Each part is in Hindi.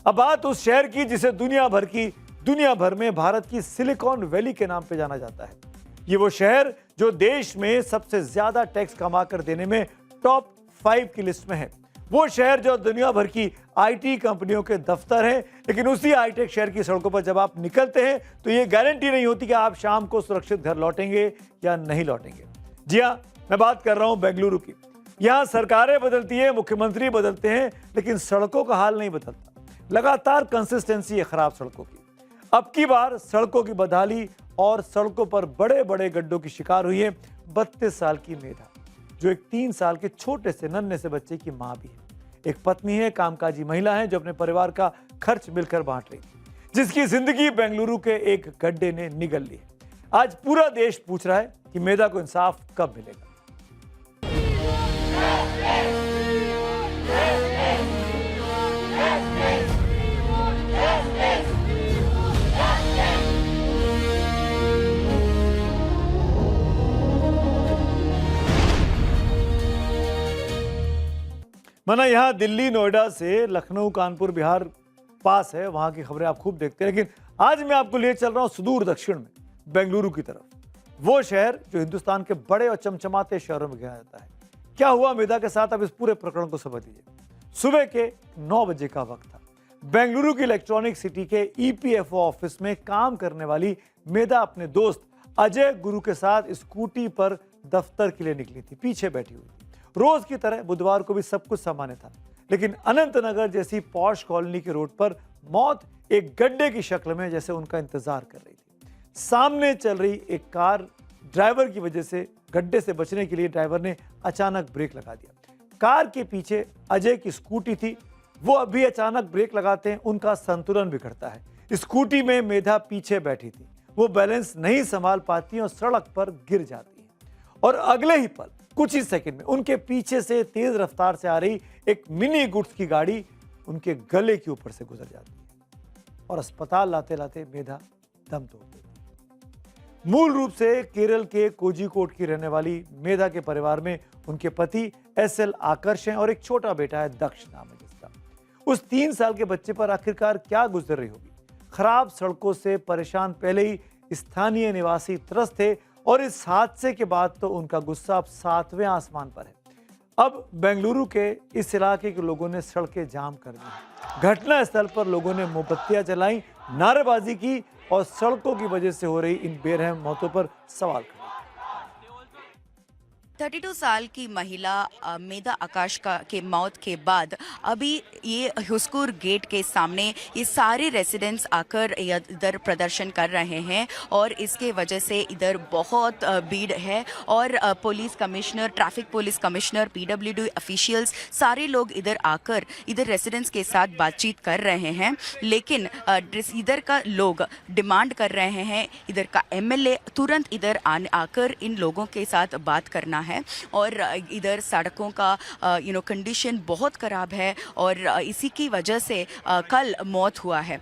अब बात उस शहर की जिसे दुनिया भर में भारत की सिलिकॉन वैली के नाम पे जाना जाता है। ये वो शहर जो देश में सबसे ज्यादा टैक्स कमा कर देने में टॉप 5 की लिस्ट में है। वो शहर जो दुनिया भर की आईटी कंपनियों के दफ्तर हैं, लेकिन उसी हाईटेक शहर की सड़कों पर जब आप निकलते हैं तो ये गारंटी नहीं होती कि आप शाम को सुरक्षित घर लौटेंगे या नहीं लौटेंगे। जी हाँ, मैं बात कर रहा हूं बेंगलुरु की। यहां सरकारें बदलती है, मुख्यमंत्री बदलते हैं, लेकिन सड़कों का हाल नहीं बदलता। लगातार कंसिस्टेंसी है खराब सड़कों की। अब की बार सड़कों की बदहाली और सड़कों पर बड़े बड़े गड्ढों की शिकार हुई है 32 साल की मेधा, जो एक 3 साल के छोटे से नन्हे से बच्चे की मां भी है। एक पत्नी है, कामकाजी महिला है जो अपने परिवार का खर्च मिलकर बांट रही थी, जिसकी जिंदगी बेंगलुरु के एक गड्ढे ने निगल ली है। आज पूरा देश पूछ रहा है कि मेधा को इंसाफ कब मिलेगा। मना यहाँ दिल्ली, नोएडा से लखनऊ, कानपुर, बिहार पास है, वहां की खबरें आप खूब देखते हैं। लेकिन आज मैं आपको ले चल रहा हूं सुदूर दक्षिण में, बेंगलुरु की तरफ। वो शहर जो हिंदुस्तान के बड़े और चमचमाते शहरों में गिना जाता है। क्या हुआ मेधा के साथ, अब इस पूरे प्रकरण को समझ लीजिए। सुबह के 9 बजे का वक्त था। बेंगलुरु की इलेक्ट्रॉनिक सिटी के ईपीएफओ ऑफिस में काम करने वाली मेधा अपने दोस्त अजय गुरु के साथ स्कूटी पर दफ्तर के लिए निकली थी। पीछे बैठी हुई थी। रोज की तरह बुधवार को भी सब कुछ सामान्य था, लेकिन अनंत नगर जैसी पॉश कॉलोनी के रोड पर मौत एक गड्ढे की शक्ल में जैसे उनका इंतजार कर रही थी। सामने चल रही एक कार ड्राइवर की वजह से गड्ढे से बचने के लिए ड्राइवर ने अचानक ब्रेक लगा दिया। कार के पीछे अजय की स्कूटी थी। वो अभी अचानक ब्रेक लगाते हैं, उनका संतुलन बिगड़ता है। स्कूटी में मेधा पीछे बैठी थी। वो बैलेंस नहीं संभाल पाती और सड़क पर गिर जाती है। और अगले ही पल, कुछ ही सेकंड में, उनके पीछे से तेज रफ्तार से आ रही एक मिनी गुड्स की गाड़ी उनके गले के ऊपर से गुजर जाती है और अस्पताल लाते लाते मेधा दम तोड़ देती है। मूल रूप से केरल के कोझिकोड की रहने वाली मेधा के परिवार में उनके पति एसएल आकर्ष हैं और एक छोटा बेटा है, दक्ष नाम है जिसका। उस 3 साल के बच्चे पर आखिरकार क्या गुजर रही होगी। खराब सड़कों से परेशान पहले ही स्थानीय निवासी त्रस्त थे और इस हादसे के बाद तो उनका गुस्सा अब 7वें आसमान पर है। अब बेंगलुरु के इस इलाके के लोगों ने सड़कें जाम कर दी। घटना स्थल पर लोगों ने मोमबत्तियां जलाई, नारेबाजी की और सड़कों की वजह से हो रही इन बेरहम मौतों पर सवाल खड़े। 32 साल की महिला मेधा आकाश के मौत के बाद अभी ये हुस्कूर गेट के सामने ये सारे रेसिडेंट्स आकर इधर प्रदर्शन कर रहे हैं और इसके वजह से इधर बहुत भीड़ है और police commissioner, traffic police commissioner, PWD officials सारे लोग इधर आकर इधर रेसिडेंट्स के साथ बातचीत कर रहे हैं। लेकिन इधर का लोग डिमांड कर रहे हैं इधर का एमएलए तुरंत इधर आकर इन लोगों के साथ बात करना है। और इधर सड़कों का कंडीशन बहुत खराब है और इसी की वजह से कल मौत हुआ है।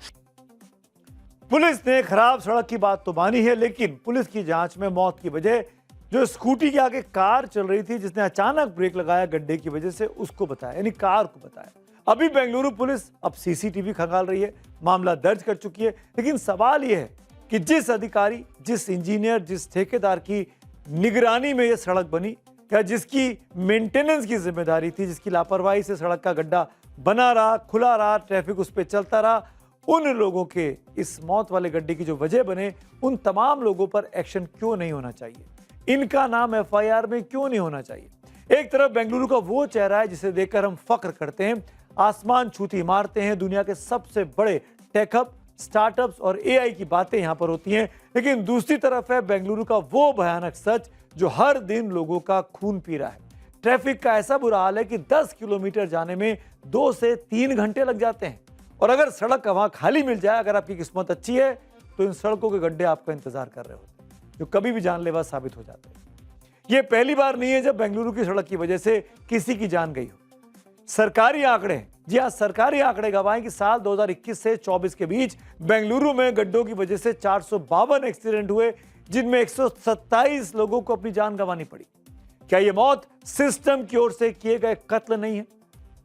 पुलिस ने खराब सड़क की बात तो मानी है, लेकिन पुलिस की जांच में मौत की वजह जो स्कूटी के आगे कार चल रही थी जिसने अचानक ब्रेक लगाया गड्ढे की वजह से, उसको बताया, यानी कार को बताया। अभी बेंगलुरु पुलिस अब सीसीटीवी खंगाल रही है, मामला दर्ज कर चुकी है। लेकिन सवाल यह है कि जिस अधिकारी, जिस इंजीनियर, जिस ठेकेदार की निगरानी में यह सड़क बनी, क्या जिसकी मेंटेनेंस की जिम्मेदारी थी, जिसकी लापरवाही से सड़क का गड्ढा बना रहा, खुला रहा, ट्रैफिक उस पर चलता रहा, उन लोगों के इस मौत वाले गड्ढे की जो वजह बने, उन तमाम लोगों पर एक्शन क्यों नहीं होना चाहिए? इनका नाम एफआईआर में क्यों नहीं होना चाहिए? एक तरफ बेंगलुरु का वो चेहरा है जिसे देखकर हम फख्र करते हैं, आसमान छूती इमारतें हैं, दुनिया के सबसे बड़े टेक हब, स्टार्टअप्स और एआई की बातें यहां पर होती हैं। लेकिन दूसरी तरफ है बेंगलुरु का वो भयानक सच जो हर दिन लोगों का खून पी रहा है। ट्रैफिक का ऐसा बुरा हाल है कि 10 किलोमीटर जाने में 2 से 3 घंटे लग जाते हैं। और अगर सड़क वहां खाली मिल जाए, अगर आपकी किस्मत अच्छी है, तो इन सड़कों के गड्ढे आपका इंतजार कर रहे होते हैं, जो कभी भी जानलेवा साबित हो जाते हैं। यह पहली बार नहीं है जब बेंगलुरु की सड़क की वजह से किसी की जान गई हो। सरकारी आंकड़े, जी हां, सरकारी आंकड़े गवाहें कि साल 2021 से 24 के बीच बेंगलुरु में गड्ढों की वजह से 452 एक्सीडेंट हुए, जिनमें 127 लोगों को अपनी जान गंवानी पड़ी। क्या यह मौत सिस्टम की ओर से किए गए कत्ल नहीं है?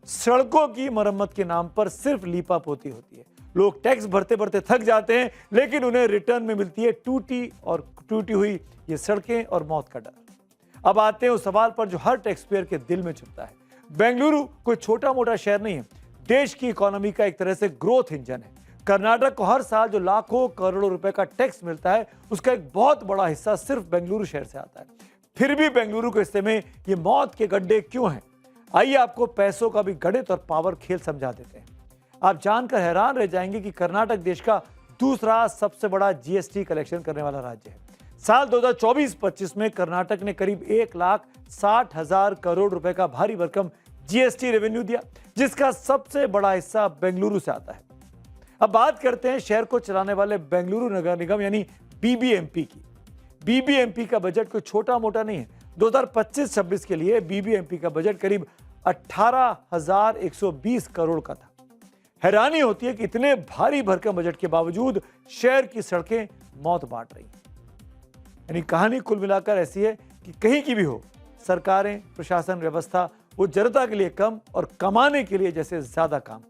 सड़कों की मरम्मत के नाम पर सिर्फ लीपापोती होती है। लोग टैक्स भरते भरते थक जाते हैं, लेकिन उन्हें रिटर्न में मिलती है टूटी हुई ये सड़कें और मौत का डर। अब आते हैं उस सवाल पर जो हर टैक्स पेयर के दिल में छुपता है। बेंगलुरु कोई छोटा मोटा शहर नहीं है, देश की इकोनॉमी का एक तरह से ग्रोथ इंजन है। कर्नाटक को हर साल जो लाखों करोड़ों रुपए का टैक्स मिलता है, उसका एक बहुत बड़ा हिस्सा सिर्फ बेंगलुरु शहर से आता है। फिर भी बेंगलुरु के हिस्से में ये मौत के गड्ढे क्यों हैं? आइए आपको पैसों का भी गणित और पावर खेल समझा देते हैं। आप जानकर हैरान रह जाएंगे कि कर्नाटक देश का दूसरा सबसे बड़ा जीएसटी कलेक्शन करने वाला राज्य है। साल 2024-25 में कर्नाटक ने करीब 1,60,000 करोड़ रुपए का भारी भरकम जीएसटी रेवेन्यू दिया, जिसका सबसे बड़ा हिस्सा बेंगलुरु से आता है। अब बात करते हैं शहर को चलाने वाले बेंगलुरु नगर निगम यानी बीबीएमपी की। बीबीएमपी का बजट कोई छोटा मोटा नहीं है। 2025-26 के लिए बीबीएमपी का बजट करीब 18,120 करोड़ का था। हैरानी होती है कि इतने भारी भरकम बजट के बावजूद शहर की सड़कें मौत बांट रही हैं। यानी कहानी कुल मिलाकर ऐसी है कि कहीं की भी हो, सरकारें, प्रशासन, व्यवस्था वो जनता के लिए कम और कमाने के लिए जैसे ज्यादा काम करती है।